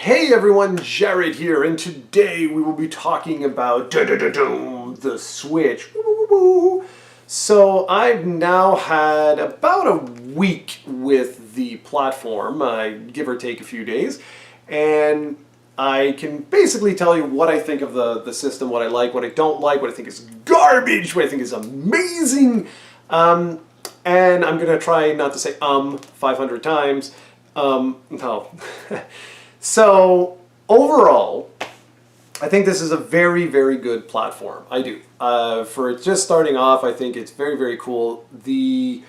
Hey everyone, Jared here, and today we will be talking about the Switch. So I've now had about a week with the platform, give or take a few days, and I can basically tell you what I think of the system, what I like, what I don't like, what I think is garbage, what I think is amazing, and I'm going to try not to say 500 times. No. So, overall, I think this is a very, very good platform. I do. For just starting off, I think it's very, very cool. The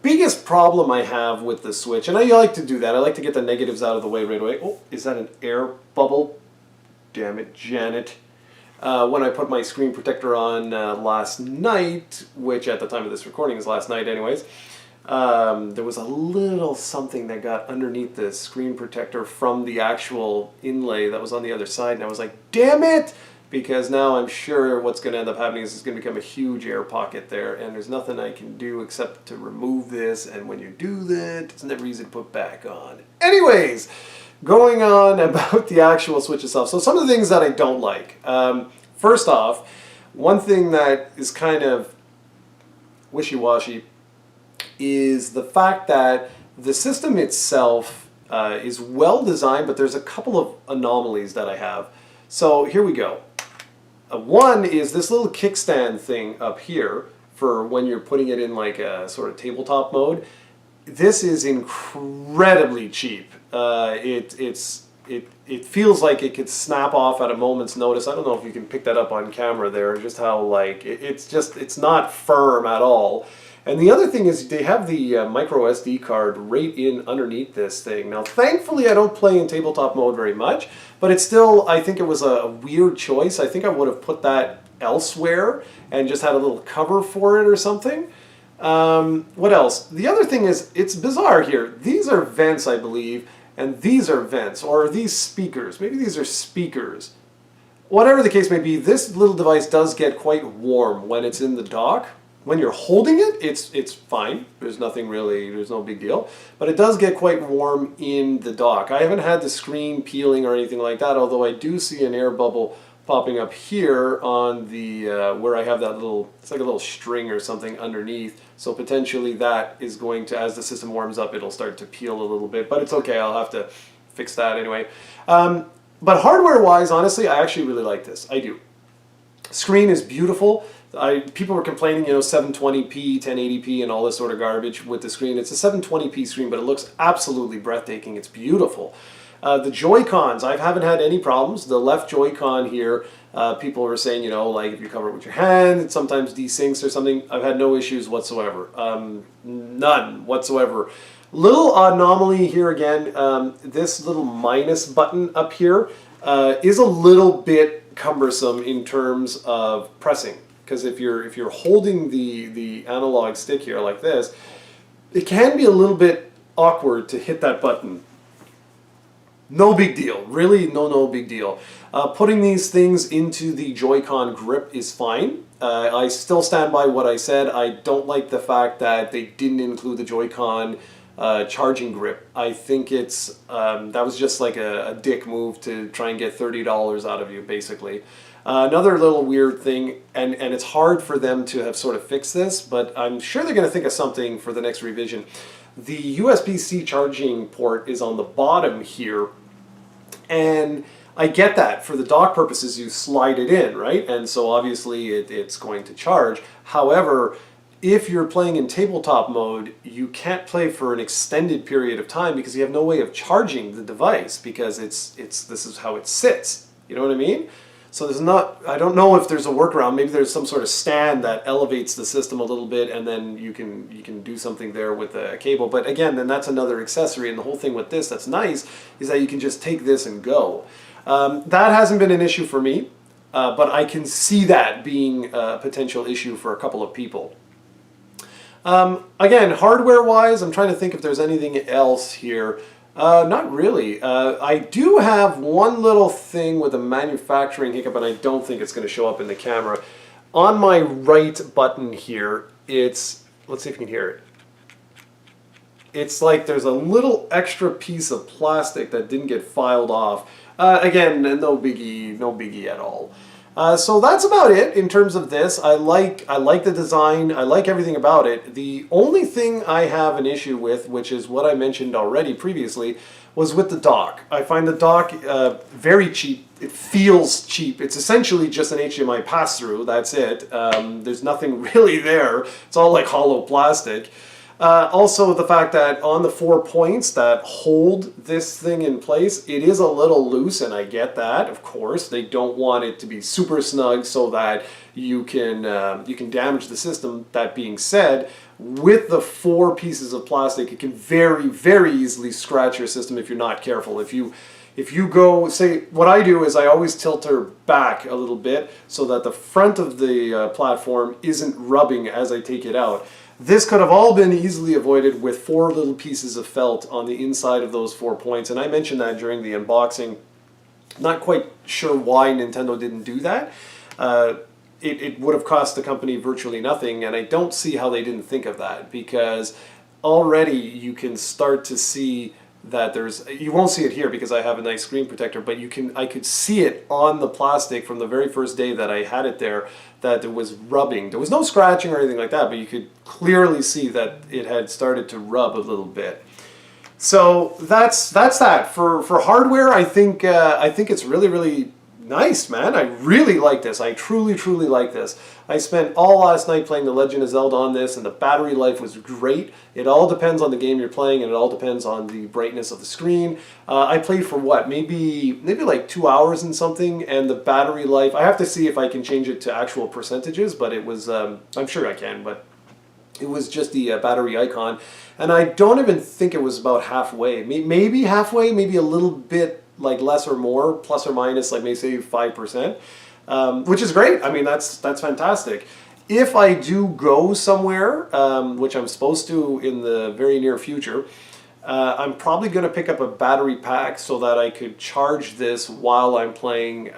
biggest problem I have with the Switch, and I like to do that, I like to get the negatives out of the way right away. Oh, is that an air bubble? Damn it, Janet. When I put my screen protector on last night, which at the time of this recording is last night anyways, there was a little something that got underneath the screen protector from the actual inlay that was on the other side, and I was like, damn it! Because now I'm sure what's going to end up happening is it's going to become a huge air pocket there, and there's nothing I can do except to remove this, and when you do that, it's never easy to put back on. Anyways, going on about the actual Switch itself. So some of the things that I don't like. First off, one thing that is kind of wishy-washy is the fact that the system itself is well designed, but there's a couple of anomalies that I have. So here we go. One is this little kickstand thing up here for when you're putting it in like a sort of tabletop mode. This is incredibly cheap. It feels like it could snap off at a moment's notice. I don't know if you can pick that up on camera there, just how like it's not firm at all. And the other thing is they have the micro SD card right in underneath this thing. Now, thankfully, I don't play in tabletop mode very much, but it's still, I think it was a weird choice. I think I would have put that elsewhere and just had a little cover for it or something. What else? The other thing is, it's bizarre here. These are vents, I believe, and these are vents, or are these speakers? Maybe these are speakers. Whatever the case may be, this little device does get quite warm when it's in the dock. When you're holding it, it's fine. There's nothing really, there's no big deal. But it does get quite warm in the dock. I haven't had the screen peeling or anything like that, although I do see an air bubble popping up here on the, where I have that little, it's like a little string or something underneath. So potentially that is going to, as the system warms up, it'll start to peel a little bit. But it's okay, I'll have to fix that anyway. But hardware-wise, honestly, I actually really like this. I do. Screen is beautiful. People were complaining, 720p, 1080p, and all this sort of garbage with the screen. It's a 720p screen, but it looks absolutely breathtaking. It's beautiful. The Joy-Cons, I haven't had any problems. The left Joy-Con here, people were saying, like if you cover it with your hand, it sometimes desyncs or something. I've had no issues whatsoever. None whatsoever. Little anomaly here again. This little minus button up here is a little bit cumbersome in terms of pressing. Because if you're holding the analog stick here like this, it can be a little bit awkward to hit that button. No big deal. Really, no big deal. Putting these things into the Joy-Con grip is fine. I still stand by what I said. I don't like the fact that they didn't include the Joy-Con charging grip. I think it's that was just like a dick move to try and get $30 out of you, basically. Another little weird thing, and it's hard for them to have sort of fixed this, but I'm sure they're going to think of something for the next revision. The USB-C charging port is on the bottom here, and I get that. For the dock purposes, you slide it in, right? And so obviously it's going to charge. However, if you're playing in tabletop mode, you can't play for an extended period of time because you have no way of charging the device because this is how it sits. You know what I mean? So there's not, I don't know if there's a workaround. Maybe there's some sort of stand that elevates the system a little bit and then you can do something there with a cable. But again, then that's another accessory, and the whole thing with this that's nice is that you can just take this and go. That hasn't been an issue for me, but I can see that being a potential issue for a couple of people. Again, hardware-wise, I'm trying to think if there's anything else here. Not really. I do have one little thing with a manufacturing hiccup, and I don't think it's going to show up in the camera. On my right button here, let's see if you can hear it. it's like there's a little extra piece of plastic that didn't get filed off. Again, no biggie at all. So that's about it in terms of this. I like the design. I like everything about it. The only thing I have an issue with, which is what I mentioned already previously, was with the dock. I find the dock very cheap. It feels cheap. It's essentially just an HDMI pass-through. That's it. There's nothing really there. It's all like hollow plastic. Also, the fact that on the 4 points that hold this thing in place, it is a little loose, and I get that. Of course, they don't want it to be super snug so that you can damage the system. That being said, with the 4 pieces of plastic, it can very, very easily scratch your system if you're not careful. If you go, say, what I do is I always tilt her back a little bit so that the front of the platform isn't rubbing as I take it out. This could have all been easily avoided with 4 little pieces of felt on the inside of those 4 points, and I mentioned that during the unboxing. Not quite sure why Nintendo didn't do that. It would have cost the company virtually nothing, and I don't see how they didn't think of that, because already you can start to see that you won't see it here because I have a nice screen protector, but I could see it on the plastic from the very first day that I had it there, that it was rubbing. There was no scratching or anything like that, but you could clearly see that it had started to rub a little bit. So that's that. For hardware, I think it's really, really nice, man. I really like this. I truly, truly like this. I spent all last night playing The Legend of Zelda on this, and the battery life was great. It all depends on the game you're playing, and it all depends on the brightness of the screen. I played for what, maybe like 2 hours and something, and the battery life, I have to see if I can change it to actual percentages, but it was, I'm sure I can, but it was just the battery icon, and I don't even think it was about halfway. Maybe halfway, maybe a little bit like less or more, plus or minus, like maybe say 5%, which is great. I mean, that's fantastic. If I do go somewhere, which I'm supposed to in the very near future, I'm probably going to pick up a battery pack so that I could charge this while I'm playing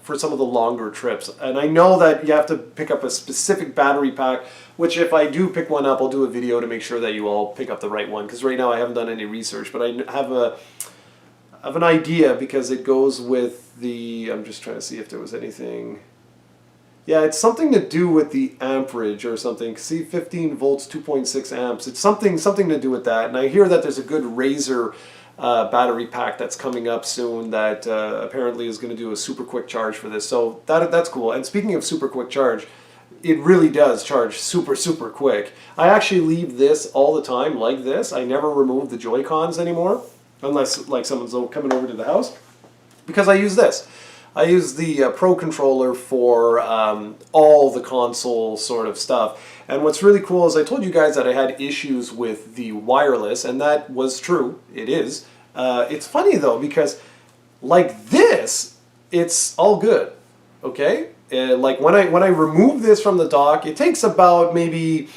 for some of the longer trips. And I know that you have to pick up a specific battery pack, which if I do pick one up, I'll do a video to make sure that you all pick up the right one, because right now I haven't done any research, but I have an idea because it goes with the, I'm just trying to see if there was anything. Yeah, it's something to do with the amperage or something. See, 15 volts, 2.6 amps. It's something to do with that. And I hear that there's a good Razer battery pack that's coming up soon that apparently is going to do a super quick charge for this. So that's cool. And speaking of super quick charge, it really does charge super, super quick. I actually leave this all the time like this. I never remove the Joy-Cons anymore, unless like someone's coming over to the house, because I use this. I use the Pro Controller for all the console sort of stuff. And what's really cool is I told you guys that I had issues with the wireless, and that was true. It is. It's funny though, because like this, it's all good. Okay? Like when I remove this from the dock, it takes about maybe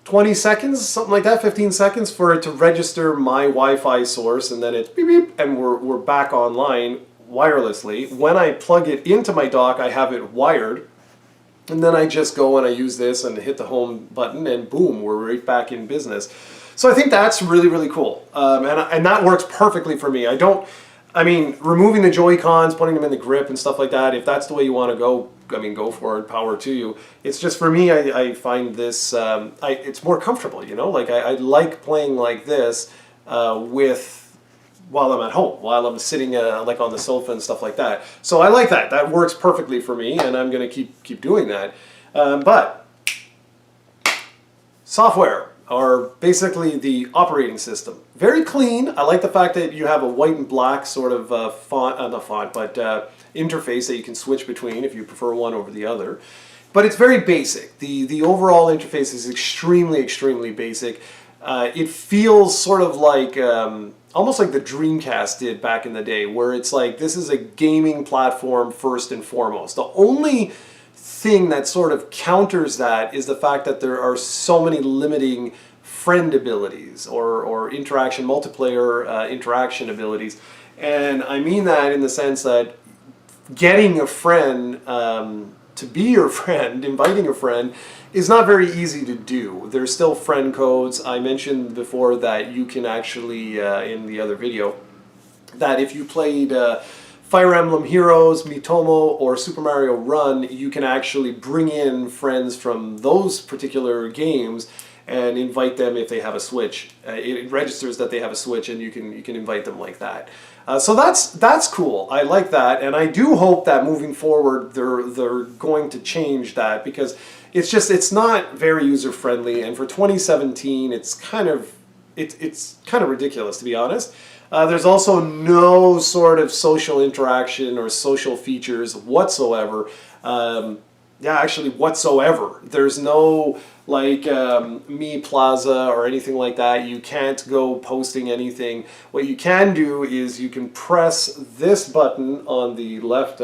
20 seconds, something like that, 15 seconds for it to register my Wi-Fi source, and then it's beep beep, and we're back online wirelessly. When I plug it into my dock, I have it wired, and then I just go and I use this and hit the home button, and boom, we're right back in business. So I think that's really, really cool, and that works perfectly for me. I mean, removing the Joy-Cons, putting them in the grip and stuff like that, if that's the way you want to go, I mean, go for it, power to you. It's just, for me, I find this, it's more comfortable, you know? Like, I like playing like this while I'm at home, while I'm sitting like on the sofa and stuff like that. So I like that. That works perfectly for me, and I'm going to keep doing that. But software, are basically the operating system. Very clean. I like the fact that you have a white and black sort of interface that you can switch between if you prefer one over the other. But it's very basic. The overall interface is extremely, extremely basic. It feels sort of like, almost like the Dreamcast did back in the day, where it's like, this is a gaming platform first and foremost. The only thing that sort of counters that is the fact that there are so many limiting friend abilities or interaction, multiplayer interaction abilities. And I mean that in the sense that getting a friend to be your friend, inviting a friend, is not very easy to do. There's still friend codes. I mentioned before that you can actually, in the other video, that if you played Fire Emblem Heroes, Miitomo, or Super Mario Run, you can actually bring in friends from those particular games and invite them if they have a Switch. It registers that they have a Switch, and you can invite them like that. So that's cool. I like that, and I do hope that moving forward they're going to change that, because it's not very user friendly, and for 2017 it's kind of ridiculous, to be honest. There's also no sort of social interaction or social features whatsoever. Actually whatsoever. There's no like Me Plaza or anything like that. You can't go posting anything. What you can do is you can press this button on the left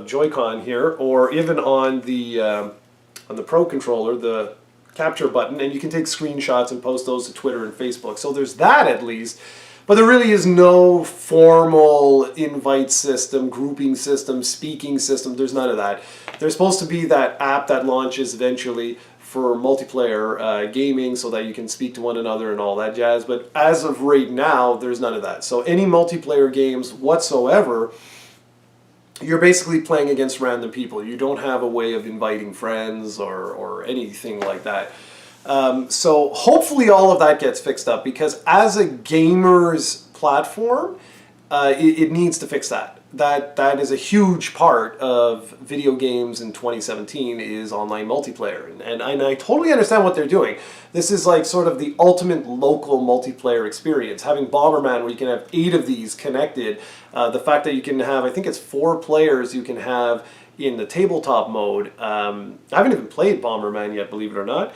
Joy-Con here, or even on the Pro controller, the capture button, and you can take screenshots and post those to Twitter and Facebook. So there's that at least. But there really is no formal invite system, grouping system, speaking system. There's none of that. There's supposed to be that app that launches eventually for multiplayer gaming so that you can speak to one another and all that jazz. But as of right now, there's none of that. So any multiplayer games whatsoever, you're basically playing against random people. You don't have a way of inviting friends or anything like that. So hopefully all of that gets fixed up, because as a gamer's platform, it needs to fix that. That is a huge part of video games in 2017 is online multiplayer. And I totally understand what they're doing. This is like sort of the ultimate local multiplayer experience. Having Bomberman where you can have 8 of these connected, the fact that you can have, I think it's 4 players you can have in the tabletop mode. I haven't even played Bomberman yet, believe it or not.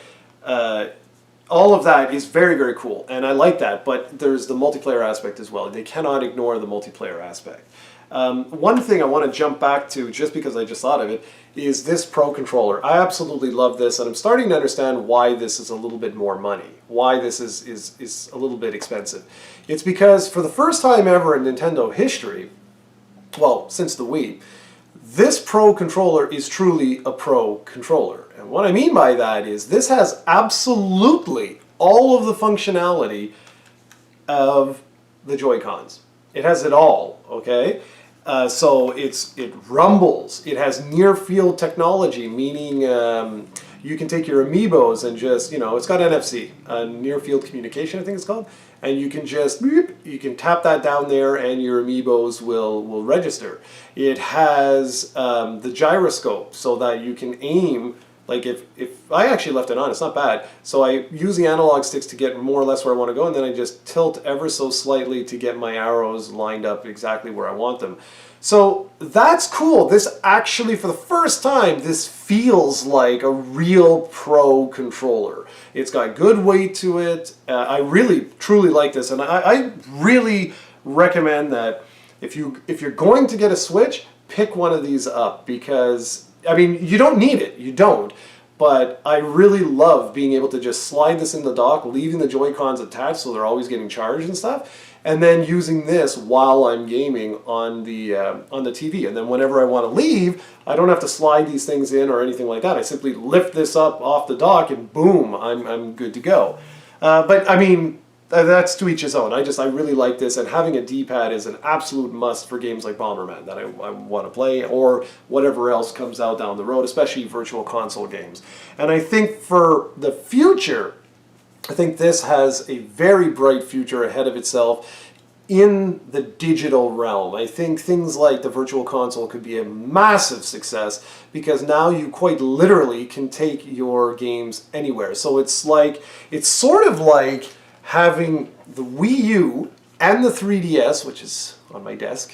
All of that is very, very cool, and I like that, but there's the multiplayer aspect as well. They cannot ignore the multiplayer aspect. One thing I want to jump back to, just because I just thought of it, is this Pro controller. I absolutely love this, and I'm starting to understand why this is a little bit more money, why this is a little bit expensive. It's because for the first time ever in Nintendo history, well, since the Wii, this Pro controller is truly a Pro controller. And what I mean by that is this has absolutely all of the functionality of the Joy-Cons. It has it all, okay? So it rumbles. It has near-field technology, meaning you can take your amiibos and just, it's got NFC, near-field communication, I think it's called, and you can just, you can tap that down there and your amiibos will register. It has the gyroscope so that you can aim. Like if I actually left it on, it's not bad. So I use the analog sticks to get more or less where I want to go, and then I just tilt ever so slightly to get my arrows lined up exactly where I want them. So that's cool. This actually, for the first time, this feels like a real Pro controller. It's got good weight to it. I really, truly like this, and I really recommend that if you're going to get a Switch, pick one of these up, because I mean, you don't need it, you don't, but I really love being able to just slide this in the dock, leaving the Joy-Cons attached so they're always getting charged and stuff, and then using this while I'm gaming on the TV. And then whenever I want to leave, I don't have to slide these things in or anything like that. I simply lift this up off the dock and boom, I'm good to go. But I mean, that's to each his own. I really like this, and having a D-pad is an absolute must for games like Bomberman that I want to play, or whatever else comes out down the road, especially virtual console games. And I think for the future, I think this has a very bright future ahead of itself in the digital realm. I think things like the virtual console could be a massive success, because now you quite literally can take your games anywhere. So it's sort of like having the Wii U and the 3DS, which is on my desk,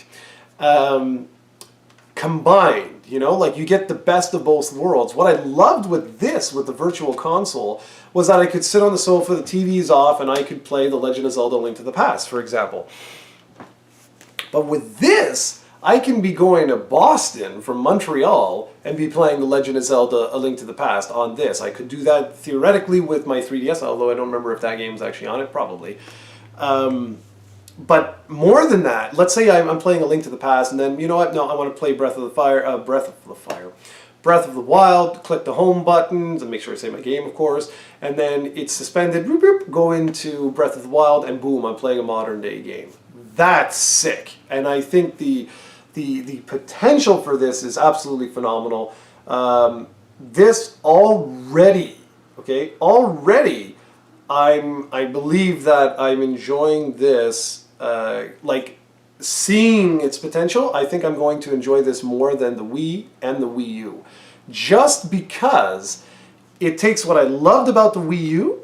combined, like you get the best of both worlds. What I loved with the virtual console, was that I could sit on the sofa, the TV's off, and I could play The Legend of Zelda: A Link to the Past, for example. But with this, I can be going to Boston from Montreal and be playing The Legend of Zelda: A Link to the Past on this. I could do that theoretically with my 3DS, although I don't remember if that game's actually on it, probably. But more than that, let's say I'm playing A Link to the Past, and then, you know what, no, I want to play Breath of the Wild, click the home buttons, and make sure I save my game, of course, and then it's suspended, boop, boop, go into Breath of the Wild, and boom, I'm playing a modern day game. That's sick. And I think the potential for this is absolutely phenomenal. This already, okay, already, I believe that I'm enjoying this, like seeing its potential. I think I'm going to enjoy this more than the Wii and the Wii U, just because it takes what I loved about the Wii U,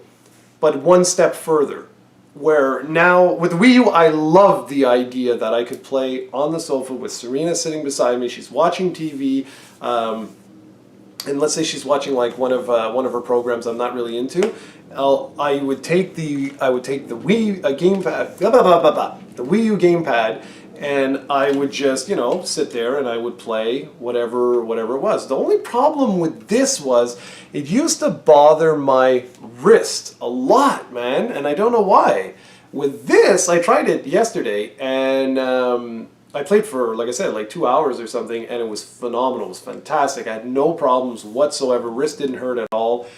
but one step further. Where now, with the Wii U, I love the idea that I could play on the sofa with Serena sitting beside me. She's watching TV, and let's say she's watching like one of her programs I'm not really into. I would take the Wii gamepad, the Wii U gamepad, and I would just, you know, sit there and I would play whatever it was. The only problem with this was it used to bother my wrist a lot, man, and I don't know why. With this, I tried it yesterday, and I played for, like I said, like 2 hours or something, and it was phenomenal. It was fantastic. I had no problems whatsoever. Wrist didn't hurt at all.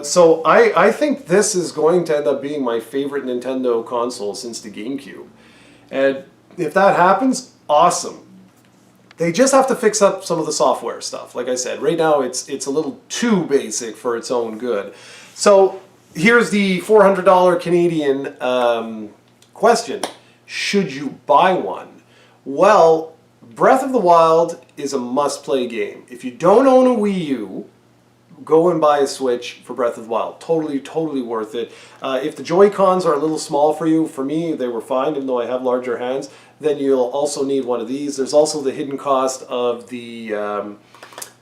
So I think this is going to end up being my favorite Nintendo console since the GameCube. And if that happens, awesome. They just have to fix up some of the software stuff. Like I said, right now it's a little too basic for its own good. So here's the $400 Canadian question. Should you buy one? Well, Breath of the Wild is a must-play game. If you don't own a Wii U, go and buy a Switch for Breath of the Wild. Totally, totally worth it. If the Joy-Cons are a little small for you, for me, they were fine, even though I have larger hands, then you'll also need one of these. There's also the hidden cost of the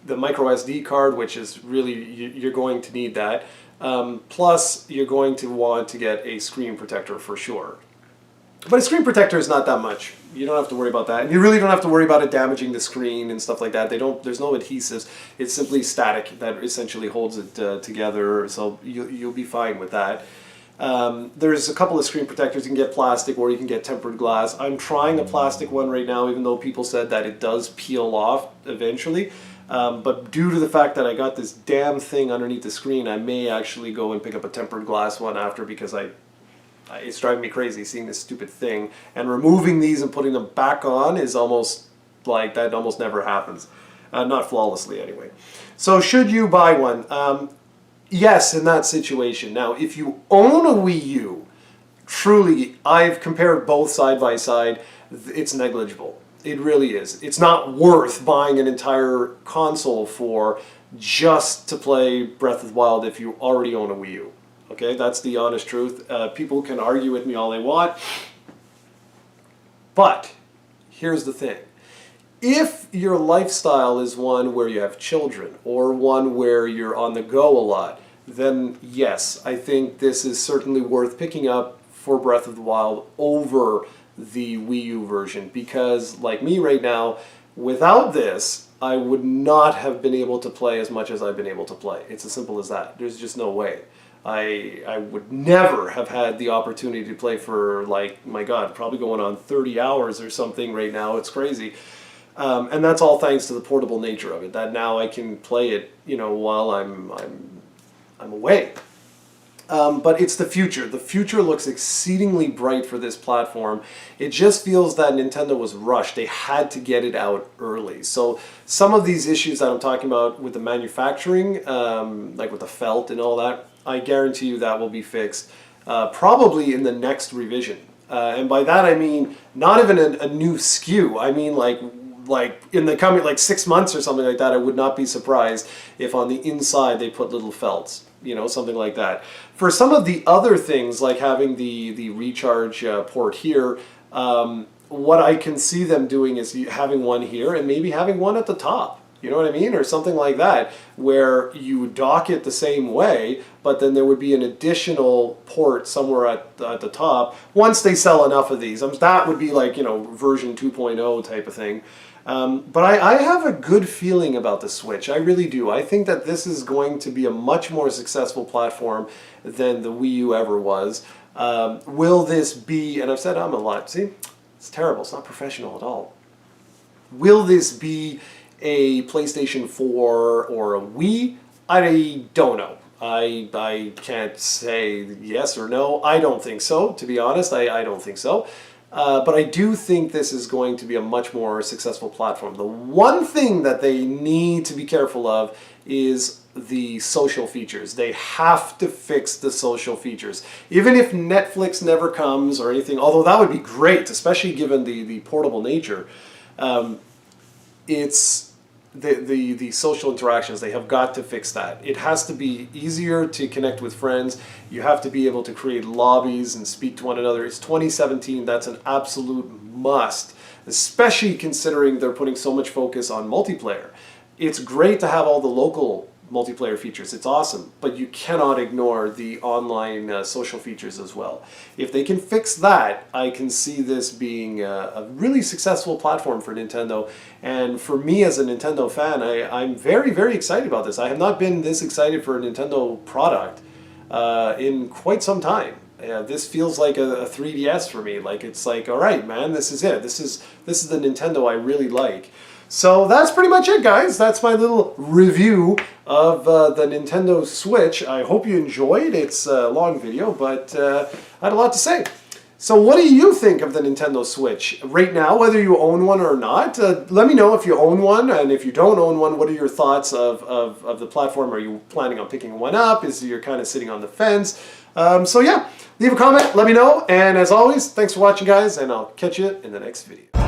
micro SD card, which is really, you're going to need that. Plus, you're going to want to get a screen protector for sure. But a screen protector is not that much. You don't have to worry about that. And you really don't have to worry about it damaging the screen and stuff like that. There's no adhesives. It's simply static that essentially holds it together. So you'll be fine with that. There's a couple of screen protectors. You can get plastic or you can get tempered glass. I'm trying a plastic one right now, even though people said that it does peel off eventually. But due to the fact that I got this damn thing underneath the screen, I may actually go and pick up a tempered glass one after, because it's driving me crazy seeing this stupid thing, and removing these and putting them back on is almost like that almost never happens, not flawlessly anyway. So should you buy one? Yes, in that situation. Now if you own a Wii U, truly, I've compared both side by side, it's negligible. It really is. It's not worth buying an entire console for just to play Breath of the Wild if you already own a Wii U. Okay, that's the honest truth. People can argue with me all they want. But here's the thing. If your lifestyle is one where you have children or one where you're on the go a lot, then yes, I think this is certainly worth picking up for Breath of the Wild over the Wii U version. Because like me right now, without this, I would not have been able to play as much as I've been able to play. It's as simple as that. There's just no way. I would never have had the opportunity to play for, like, my God, probably going on 30 hours or something right now. It's crazy. And that's all thanks to the portable nature of it, that now I can play it, you know, while I'm away. But it's the future. The future looks exceedingly bright for this platform. It just feels that Nintendo was rushed. They had to get it out early. So some of these issues that I'm talking about with the manufacturing, like with the felt and all that, I guarantee you that will be fixed probably in the next revision. And by that I mean not even a new SKU. I mean like in the coming like 6 months or something like that. I would not be surprised if on the inside they put little felts, you know, something like that. For some of the other things, like having the recharge port here, what I can see them doing is having one here and maybe having one at the top. You know what I mean? Or something like that, where you dock it the same way, but then there would be an additional port somewhere at the top once they sell enough of these. That would be like, you know, version 2.0 type of thing. But I have a good feeling about the Switch. I really do. I think that this is going to be a much more successful platform than the Wii U ever was. Will this be, and I've said I'm a lot, see, it's terrible, it's not professional at all. Will this be a PlayStation 4 or a Wii? I don't know. I can't say yes or no. I don't think so, to be honest. I don't think so. But I do think this is going to be a much more successful platform. The one thing that they need to be careful of is the social features. They have to fix the social features. Even if Netflix never comes or anything, although that would be great, especially given the portable nature, it's the social interactions. They have got to fix that. It has to be easier to connect with friends. You have to be able to create lobbies and speak to one another. It's 2017. That's an absolute must, especially considering they're putting so much focus on multiplayer. It's great to have all the local multiplayer features. It's awesome, but you cannot ignore the online social features as well. If they can fix that, I can see this being a really successful platform for Nintendo. And for me as a Nintendo fan, I'm very, very excited about this. I have not been this excited for a Nintendo product in quite some time. This feels like a 3DS for me. Like, it's like, all right, man, this is it. This is the Nintendo I really like. So that's pretty much it, guys. That's my little review of the Nintendo Switch. I hope you enjoyed. It's a long video, but I had a lot to say. So what do you think of the Nintendo Switch right now, whether you own one or not? Let me know if you own one, and if you don't own one, what are your thoughts of the platform? Are you planning on picking one up? Is you're kind of sitting on the fence? So yeah, leave a comment, let me know, and as always, thanks for watching, guys, and I'll catch you in the next video.